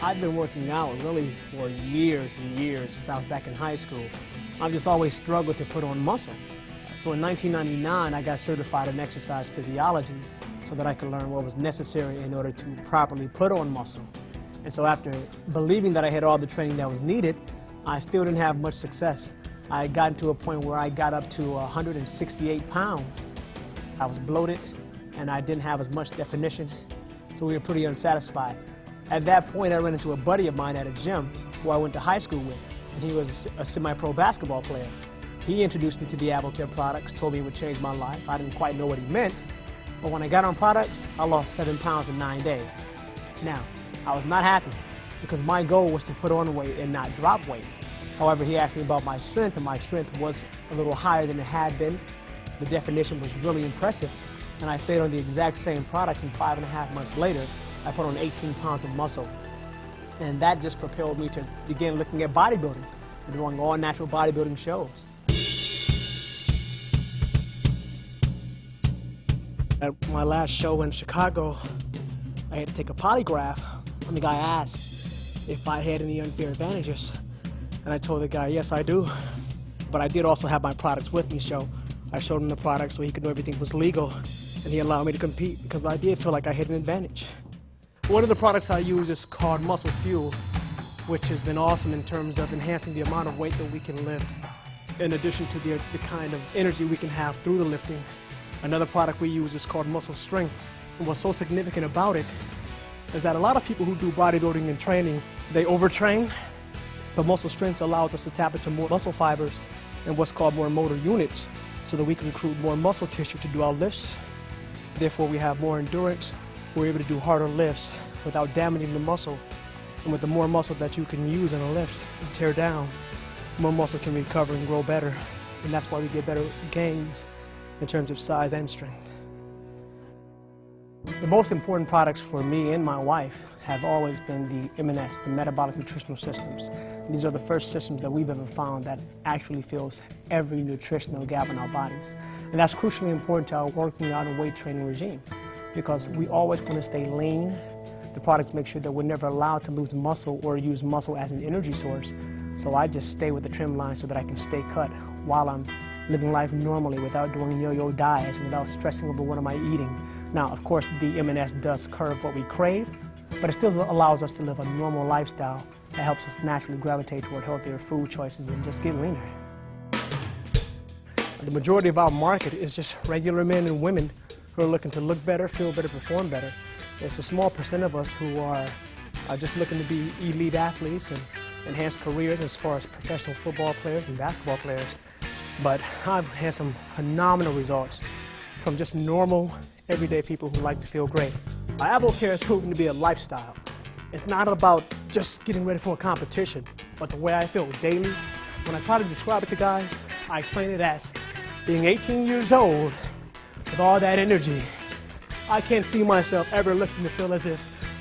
I've been working out really for years and years since I was back in high school. I've just always struggled to put on muscle. So in 1999, I got certified in exercise physiology so that I could learn what was necessary in order to properly put on muscle. And so after believing that I had all the training that was needed, I still didn't have much success. I had gotten to a point where I got up to 168 pounds. I was bloated and I didn't have as much definition, so we were pretty unsatisfied. At that point, I ran into a buddy of mine at a gym who I went to high school with, and he was a semi-pro basketball player. He introduced me to the AvoCare products, told me it would change my life. I didn't quite know what he meant, but when I got on products, I lost 7 pounds in 9 days. Now, I was not happy because my goal was to put on weight and not drop weight. However, he asked me about my strength, and my strength was a little higher than it had been. The definition was really impressive, and I stayed on the exact same products, and 5.5 months later, I put on 18 pounds of muscle. And that just propelled me to begin looking at bodybuilding and doing all natural bodybuilding shows. At my last show in Chicago, I had to take a polygraph, and the guy asked if I had any unfair advantages. And I told the guy, yes, I do. But I did also have my products with me, so I showed him the products so he could know everything was legal, and he allowed me to compete because I did feel like I had an advantage. One of the products I use is called Muscle Fuel, which has been awesome in terms of enhancing the amount of weight that we can lift, in addition to the kind of energy we can have through the lifting. Another product we use is called Muscle Strength, and what's so significant about it is that a lot of people who do bodybuilding and training, they overtrain, but Muscle Strength allows us to tap into more muscle fibers and what's called more motor units, so that we can recruit more muscle tissue to do our lifts. Therefore, we have more endurance. We're able to do harder lifts without damaging the muscle. And with the more muscle that you can use in a lift and tear down, more muscle can recover and grow better. And that's why we get better gains in terms of size and strength. The most important products for me and my wife have always been the M&S, the Metabolic Nutritional Systems. These are the first systems that we've ever found that actually fills every nutritional gap in our bodies. And that's crucially important to our working out and weight training regime, because we always want to stay lean. The products make sure that we're never allowed to lose muscle or use muscle as an energy source. So I just stay with the trim line so that I can stay cut while I'm living life normally without doing yo-yo diets and without stressing over what am I eating. Now, of course, the M&S does curb what we crave, but it still allows us to live a normal lifestyle that helps us naturally gravitate toward healthier food choices and just get leaner. The majority of our market is just regular men and women who are looking to look better, feel better, perform better. It's a small percent of us who are just looking to be elite athletes and enhance careers as far as professional football players and basketball players. But I've had some phenomenal results from just normal, everyday people who like to feel great. AvoCare has proven to be a lifestyle. It's not about just getting ready for a competition, but the way I feel daily. When I try to describe it to guys, I explain it as being 18 years old with all that energy. I can't see myself ever looking to feel as if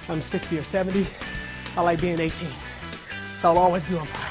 I'm 60 or 70. I like being 18, so I'll always be on fire.